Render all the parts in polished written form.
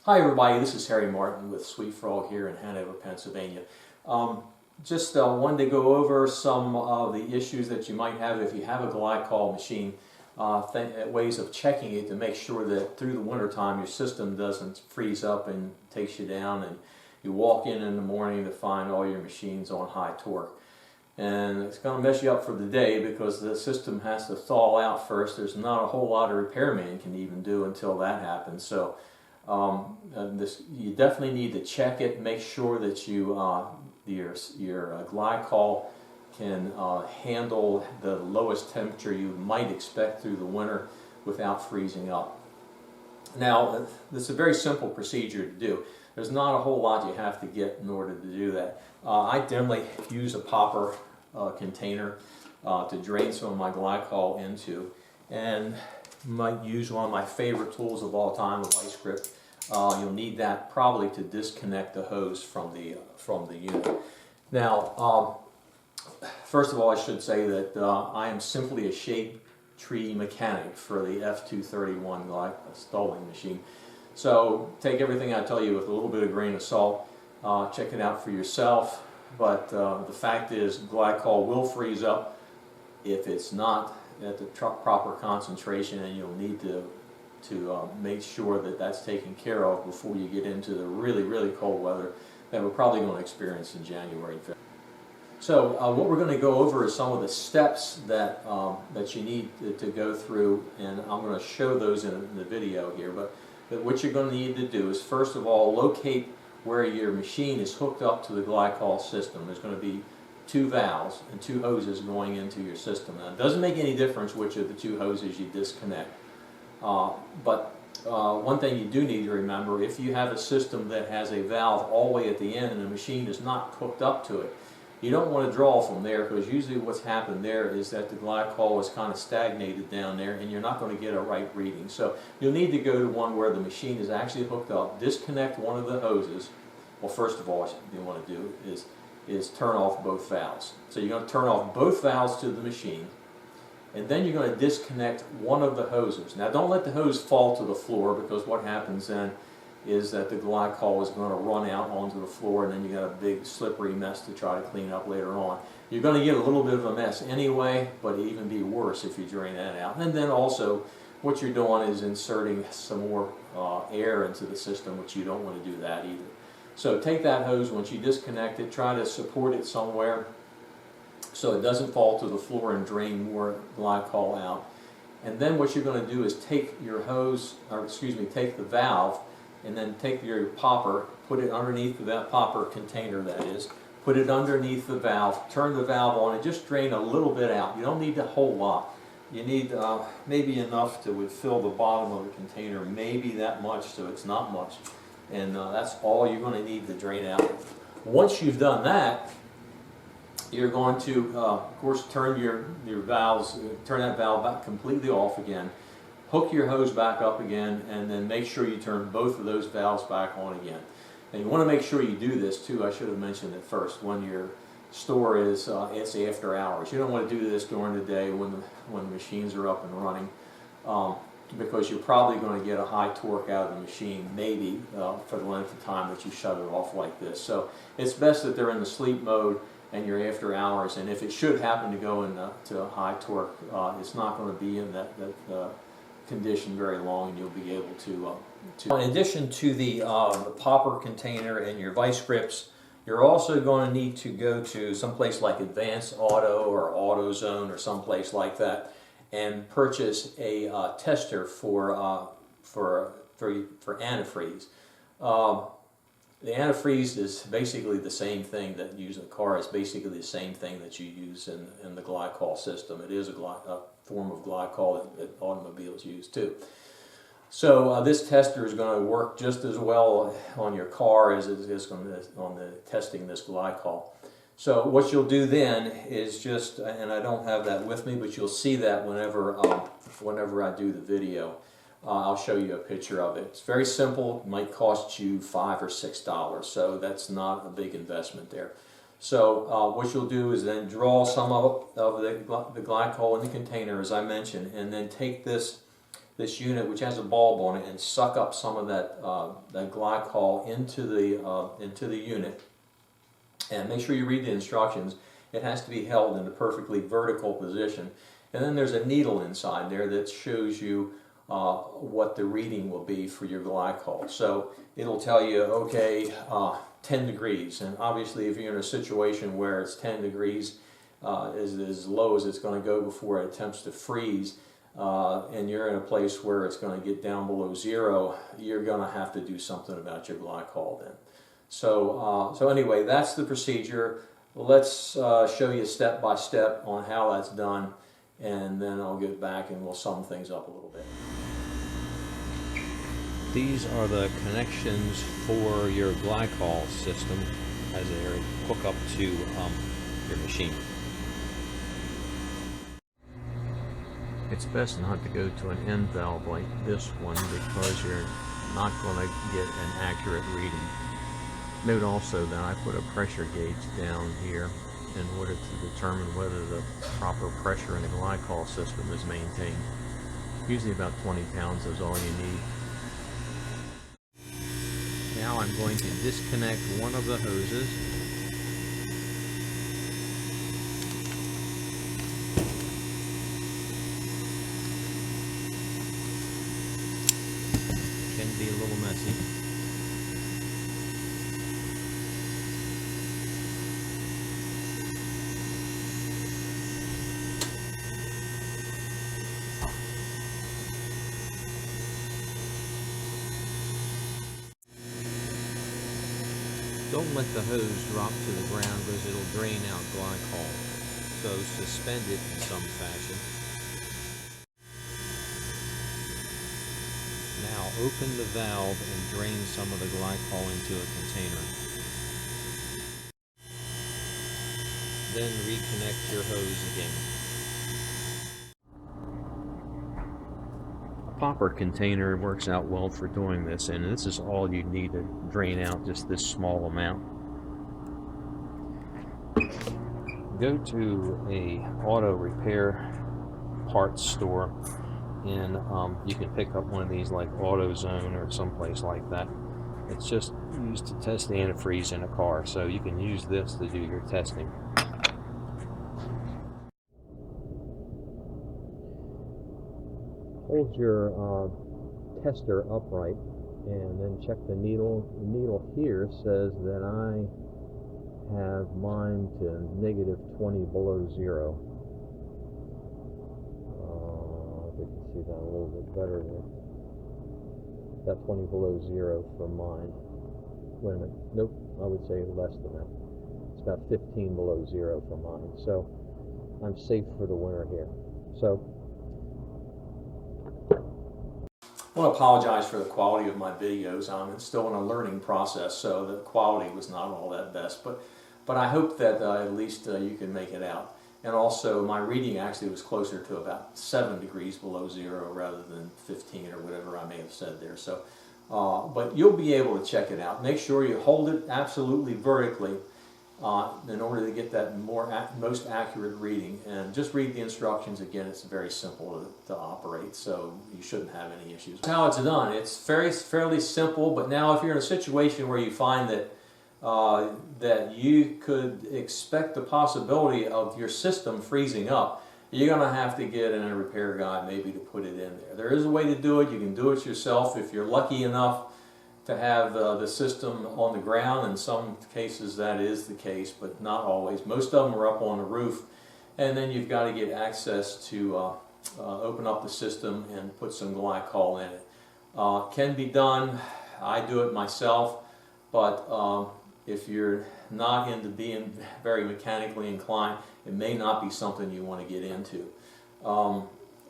Hi everybody, this is Harry Martin with Sweet Frog here in Hanover, Pennsylvania. Just wanted to go over some of the issues that you might have if you have a glycol machine, ways of checking it to make sure that through the wintertime your system doesn't freeze up and takes you down and you walk in the morning to find all your machines on high torque. And it's going to mess you up for the day because the system has to thaw out first. There's not a whole lot a repairman can even do until that happens. So you definitely need to check it, make sure that your glycol can handle the lowest temperature you might expect through the winter without freezing up. Now, this is a very simple procedure to do. There's not a whole lot you have to get in order to do that. I generally use a popper container to drain some of my glycol into, and might use one of my favorite tools of all time, a vice grip. You'll need that probably to disconnect the hose from the unit. Now, first of all, I should say that I am simply a shape tree mechanic for the F231 stalling machine. So take everything I tell you with a little bit of grain of salt. Check it out for yourself. But the fact is, glycol will freeze up if it's not at the proper concentration, and you'll need to make sure that that's taken care of before you get into the really cold weather that we're probably going to experience in January and February. So what we're going to go over is some of the steps that that you need to go through, and I'm going to show those in the video here. But what you're going to need to do is, first of all, locate where your machine is hooked up to the glycol system. There's going to be two valves and two hoses going into your system. Now, it doesn't make any difference which of the two hoses you disconnect. But one thing you do need to remember, if you have a system that has a valve all the way at the end and the machine is not hooked up to it, you don't want to draw from there, because usually what's happened there is that the glycol is kind of stagnated down there and you're not going to get a right reading. So you'll need to go to one where the machine is actually hooked up, disconnect one of the hoses. Well, first of all, what you want to do is turn off both valves. So you're going to turn off both valves to the machine, and then you're going to disconnect one of the hoses. Now, don't let the hose fall to the floor, because what happens then is that the glycol is going to run out onto the floor, and then you got a big slippery mess to try to clean up later on. You're going to get a little bit of a mess anyway, but it'd even be worse if you drain that out. And then also, what you're doing is inserting some more air into the system, which you don't want to do that either. So take that hose, once you disconnect it, try to support it somewhere so it doesn't fall to the floor and drain more glycol out. And then what you're going to do is take your hose, or excuse me, take the valve, and then take your popper, put it underneath that popper container, that is, put it underneath the valve, turn the valve on, and just drain a little bit out. You don't need a whole lot. You need maybe enough to would fill the bottom of the container, maybe that much, so it's not much. And that's all you're going to need to drain out. Once you've done that, you're going to, of course, turn your valves, turn that valve back completely off again. Hook your hose back up again, and then make sure you turn both of those valves back on again. And you want to make sure you do this too. I should have mentioned it first. When your store is it's after hours, you don't want to do this during the day when the machines are up and running, because you're probably going to get a high torque out of the machine, maybe for the length of time that you shut it off like this. So it's best that they're in the sleep mode and you're after hours. And if it should happen to go into a high torque, it's not going to be in that condition very long, and you'll be able to. In addition to the popper container and your vice grips, you're also going to need to go to someplace like Advanced Auto or AutoZone or someplace like that, and purchase a tester for antifreeze. The antifreeze is basically the same thing that you use in a car. It's basically the same thing that you use in the glycol system. It is a form of glycol that automobiles use too. So this tester is going to work just as well on your car as it is on testing this glycol. So what you'll do then is just, and I don't have that with me, but you'll see that whenever I do the video. I'll show you a picture of it. It's very simple. It might cost you $5 or $6, so that's not a big investment there. So what you'll do is then draw some of the glycol in the container, as I mentioned, and then take this this unit, which has a bulb on it, and suck up some of that that glycol into the unit. And make sure you read the instructions. It has to be held in a perfectly vertical position. And then there's a needle inside there that shows you what the reading will be for your glycol. So it'll tell you, okay, 10 degrees. And obviously if you're in a situation where it's 10 degrees, is as low as it's going to go before it attempts to freeze, and you're in a place where it's going to get down below zero, you're going to have to do something about your glycol then. So anyway, that's the procedure. Let's show you step by step on how that's done, and then I'll get back and we'll sum things up a little bit. These are the connections for your glycol system as they hook up to your machine. It's best not to go to an end valve like this one because you're not going to get an accurate reading. Note also that I put a pressure gauge down here in order to determine whether the proper pressure in the glycol system is maintained. Usually about 20 pounds is all you need. Now I'm going to disconnect one of the hoses. Can be a little messy. Don't let the hose drop to the ground because it'll drain out glycol. So suspend it in some fashion. Now open the valve and drain some of the glycol into a container. Then reconnect your hose again. A popper container works out well for doing this, and this is all you need to drain out just this small amount. Go to a auto repair parts store, and you can pick up one of these like AutoZone or someplace like that. It's just used to test the antifreeze in a car, so you can use this to do your testing. Hold your tester upright and then check the needle. The needle here says that I have mine to -20 below zero. If you can see that a little bit better there. Got 20 below zero for mine. Wait a minute. Nope, I would say less than that. It's about 15 below zero for mine. So I'm safe for the winter here. So I want to apologize for the quality of my videos. It's still in a learning process, so the quality was not all that best. But I hope that at least you can make it out. And also, my reading actually was closer to about 7 degrees below zero rather than 15 or whatever I may have said there. So, but you'll be able to check it out. Make sure you hold it absolutely vertically in order to get that most accurate reading. And just read the instructions again. It's very simple to operate, so you shouldn't have any issues. That's how it's done. It's fairly simple, but now if you're in a situation where you find that that you could expect the possibility of your system freezing up, you're going to have to get in a repair guy maybe to put it in there. There is a way to do it. You can do it yourself if you're lucky enough to have the system on the ground. In some cases that is the case, but not always. Most of them are up on the roof, and then you've got to get access to open up the system and put some glycol in it. Can be done. I do it myself, but if you're not into being very mechanically inclined, it may not be something you want to get into.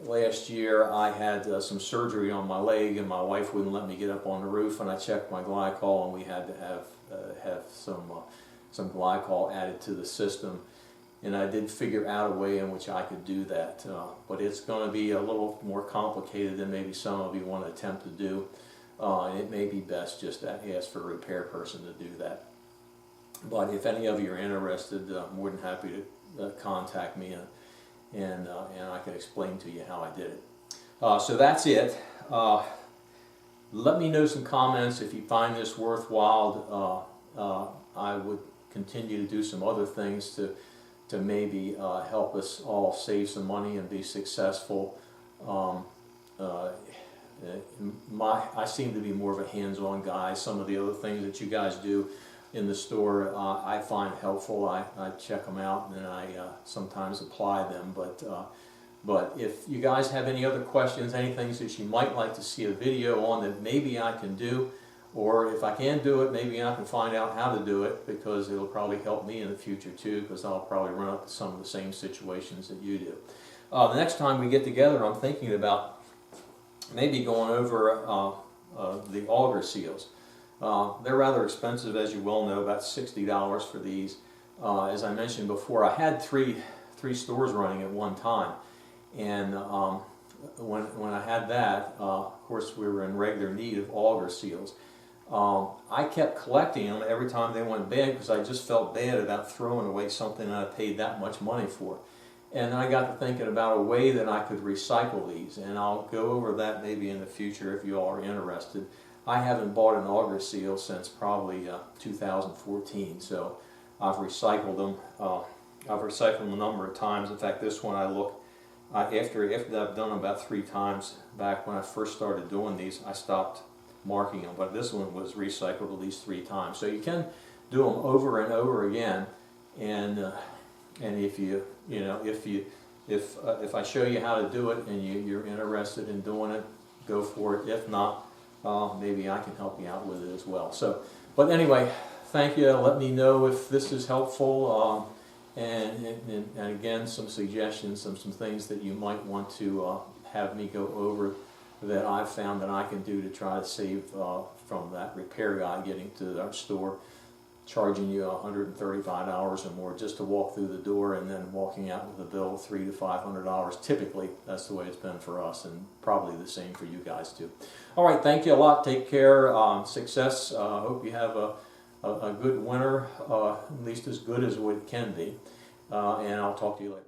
Last year I had some surgery on my leg, and my wife wouldn't let me get up on the roof, and I checked my glycol, and we had to have some glycol added to the system, and I did figure out a way in which I could do that, but it's going to be a little more complicated than maybe some of you want to attempt to do, and it may be best just to ask for a repair person to do that. But if any of you are interested, I'm more than happy to contact me, and I can explain to you how I did it. So that's it. Let me know some comments if you find this worthwhile. I would continue to do some other things to maybe help us all save some money and be successful. I seem to be more of a hands-on guy. Some of the other things that you guys do in the store I find helpful. I check them out and I sometimes apply them. But if you guys have any other questions, any things that you might like to see a video on that maybe I can do, or if I can't do it, maybe I can find out how to do it, because it'll probably help me in the future too, because I'll probably run up to some of the same situations that you do. The next time we get together, I'm thinking about maybe going over the auger seals. They're rather expensive, as you well know, about $60 for these. As I mentioned before, I had three stores running at one time, and when I had that, of course we were in regular need of auger seals. I kept collecting them every time they went bad, because I just felt bad about throwing away something that I paid that much money for. And then I got to thinking about a way that I could recycle these, and I'll go over that maybe in the future if you all are interested. I haven't bought an auger seal since probably 2014, so I've recycled them. I've recycled them a number of times. In fact, this one I look after I've done them about 3 times. Back when I first started doing these, I stopped marking them, but this one was recycled at least 3 times. So you can do them over and over again, and if if I show you how to do it and you're interested in doing it, go for it. If not, maybe I can help you out with it as well. So, but anyway, thank you. Let me know if this is helpful, and again, some suggestions, some things that you might want to have me go over that I've found that I can do to try to save from that repair guy getting to our store, charging you $135 or more just to walk through the door, and then walking out with a bill of $300 to $500. Typically, that's the way it's been for us, and probably the same for you guys too. All right, thank you a lot. Take care. Success. Hope you have a good winter, at least as good as it can be. And I'll talk to you later.